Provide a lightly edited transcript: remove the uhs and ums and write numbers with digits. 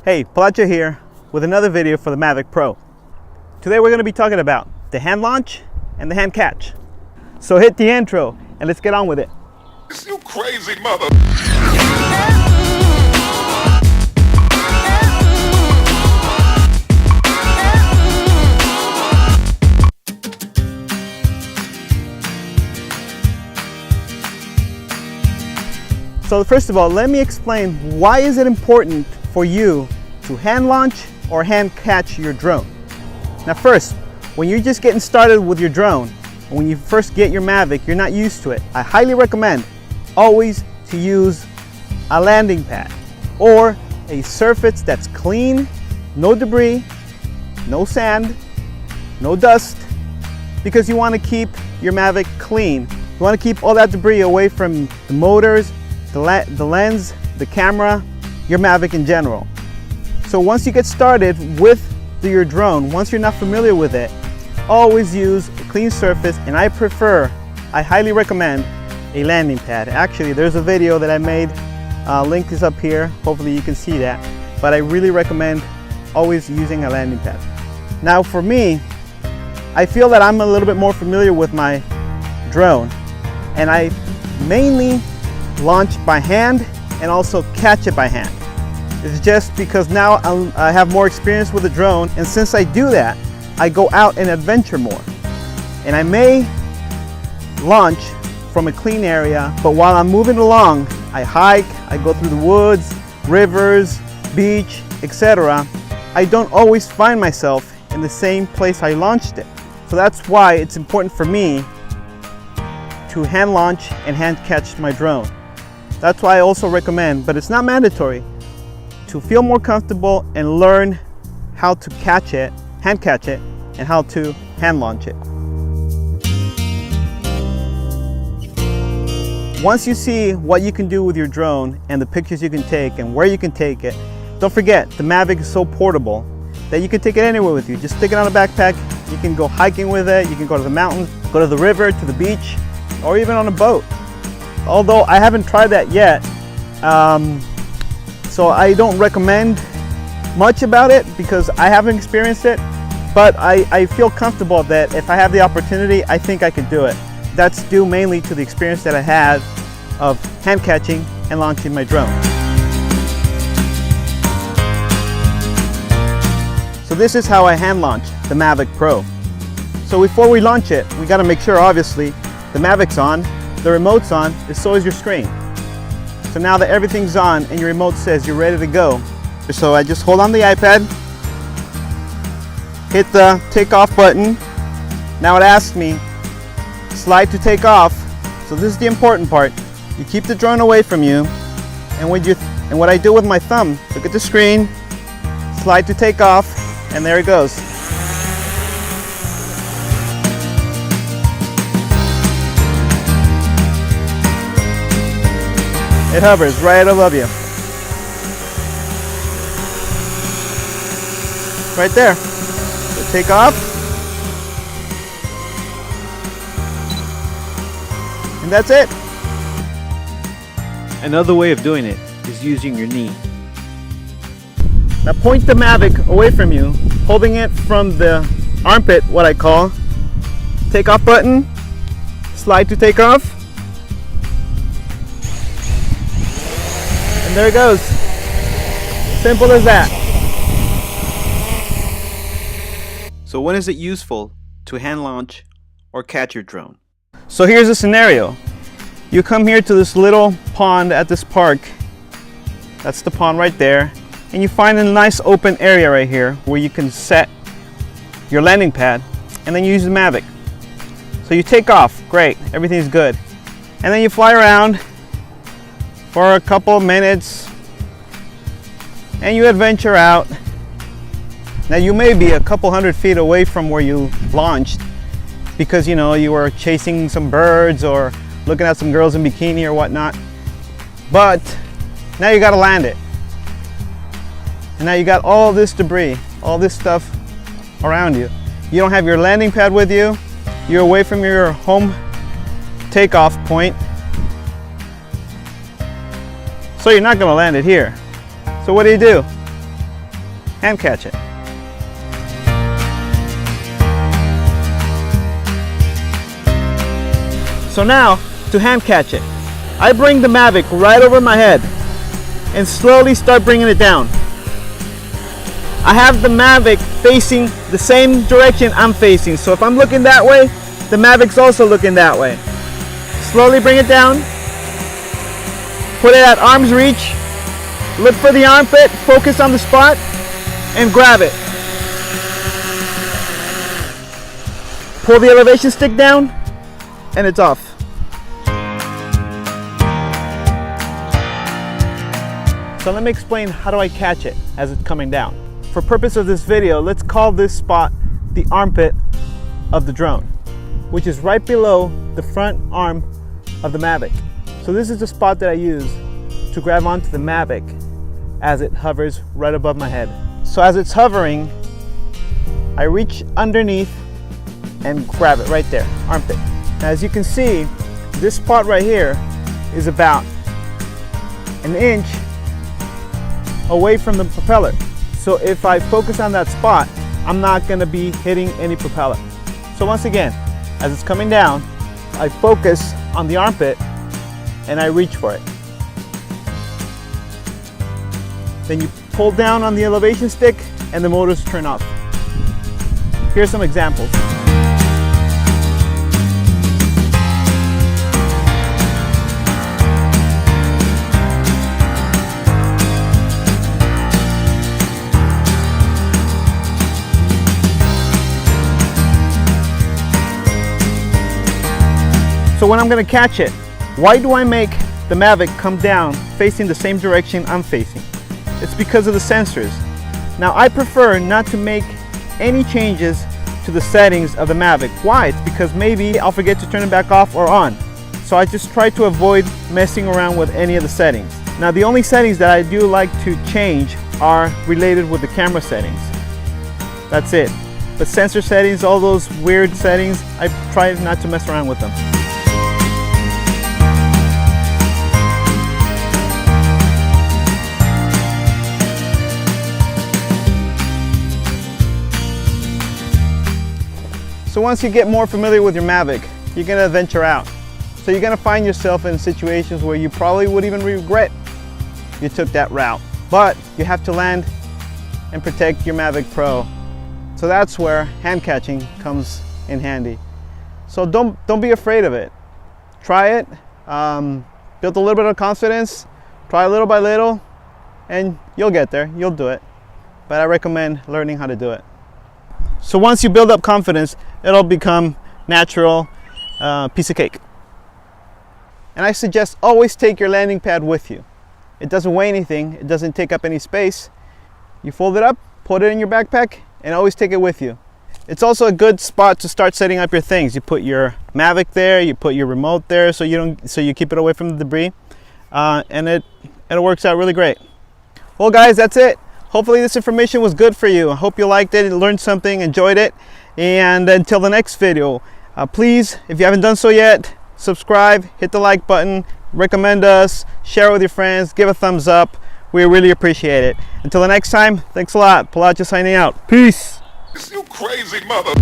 Hey, Palacio here with another video for the Mavic Pro. Today we're going to be talking about the hand launch and the hand catch. So hit the intro and let's get on with it. You crazy mother. So first of all, let me explain why is it important for you to hand launch or hand catch your drone. Now first, when you're just getting started with your drone, when you first get your Mavic, you're not used to it, I highly recommend always to use a landing pad or a surface that's clean, no debris, no sand, no dust, because you want to keep your Mavic clean. You want to keep all that debris away from the motors, the lens, the camera, your Mavic in general. So once you get started with your drone, once you're not familiar with it, always use a clean surface, and I highly recommend a landing pad. Actually, there's a video that I made, link is up here, hopefully you can see that, but I really recommend always using a landing pad. Now for me, I feel that I'm a little bit more familiar with my drone, and I mainly launch by hand and also catch it by hand. It's just because now I have more experience with the drone, and since I do that, I go out and adventure more. And I may launch from a clean area, but while I'm moving along, I hike, I go through the woods, rivers, beach, etc. I don't always find myself in the same place I launched it. So that's why it's important for me to hand launch and hand catch my drone. That's why I also recommend, but it's not mandatory, to feel more comfortable and learn how to catch it, hand catch it, and how to hand launch it. Once you see what you can do with your drone and the pictures you can take and where you can take it, don't forget the Mavic is so portable that you can take it anywhere with you. Just stick it on a backpack. You can go hiking with it. You can go to the mountains, go to the river, to the beach, or even on a boat. Although I haven't tried that yet, so I don't recommend much about it because I haven't experienced it, but I feel comfortable that if I have the opportunity, I think I could do it. That's due mainly to the experience that I had of hand catching and launching my drone. So this is how I hand launch the Mavic Pro. So before we launch it, we got to make sure obviously the Mavic's on, the remote's on, and so is your screen. So now that everything's on and your remote says you're ready to go, so I just hold on the iPad, hit the takeoff button. Now it asks me, slide to take off. So this is the important part. You keep the drone away from you, and what I do with my thumb, look at the screen, slide to take off, and there it goes. It hovers right above you. Right there. So take off. And that's it. Another way of doing it is using your knee. Now point the Mavic away from you, holding it from the armpit, what I call. Take off button, slide to take off. And there it goes. Simple as that. So when is it useful to hand launch or catch your drone? So here's a scenario. You come here to this little pond at this park. That's the pond right there. And you find a nice open area right here where you can set your landing pad, and then you use the Mavic. So you take off, great, everything's good. And then you fly around for a couple of minutes and you adventure out. Now you may be a couple hundred feet away from where you launched because you were chasing some birds or looking at some girls in bikini or whatnot, but now you got to land it, and now you got all this debris, all this stuff around you. You don't have your landing pad with you, you're away from your home takeoff point, so you're not going to land it here. So what do? hand catch it. So now, to hand catch it, I bring the Mavic right over my head and slowly start bringing it down. I have the Mavic facing the same direction I'm facing. So if I'm looking that way, the Mavic's also looking that way. Slowly bring it down. Put it at arm's reach. Look for the armpit, focus on the spot, and grab it. Pull the elevation stick down, and it's off. So let me explain how do I catch it as it's coming down. For purpose of this video, let's call this spot the armpit of the drone, which is right below the front arm of the Mavic. So this is the spot that I use to grab onto the Mavic as it hovers right above my head. So as it's hovering, I reach underneath and grab it right there, armpit. Now as you can see, this spot right here is about an inch away from the propeller. So if I focus on that spot, I'm not gonna be hitting any propeller. So once again, as it's coming down, I focus on the armpit and I reach for it. Then you pull down on the elevation stick and the motors turn off. Here's some examples. So when I'm going to catch it, why do I make the Mavic come down facing the same direction I'm facing? It's because of the sensors. Now I prefer not to make any changes to the settings of the Mavic. Why? It's because maybe I'll forget to turn it back off or on. So I just try to avoid messing around with any of the settings. Now the only settings that I do like to change are related with the camera settings. That's it. But sensor settings, all those weird settings, I try not to mess around with them. So once you get more familiar with your Mavic, you're going to venture out. So you're going to find yourself in situations where you probably would even regret you took that route. But you have to land and protect your Mavic Pro. So that's where hand catching comes in handy. So don't be afraid of it. Try it, build a little bit of confidence, try little by little, and you'll get there, you'll do it. But I recommend learning how to do it. So once you build up confidence, it'll become natural, piece of cake. And I suggest always take your landing pad with you. It doesn't weigh anything, it doesn't take up any space. You fold it up, put it in your backpack, and always take it with you. It's also a good spot to start setting up your things. You put your Mavic there, you put your remote there, so you keep it away from the debris, and it works out really great. Well guys, that's it. Hopefully this information was good for you. I hope you liked it, learned something, enjoyed it. And until the next video, please, if you haven't done so yet, subscribe, hit the like button, recommend us, share with your friends, give a thumbs up. We really appreciate it. Until the next time, thanks a lot. Palacio signing out. Peace. You crazy mother.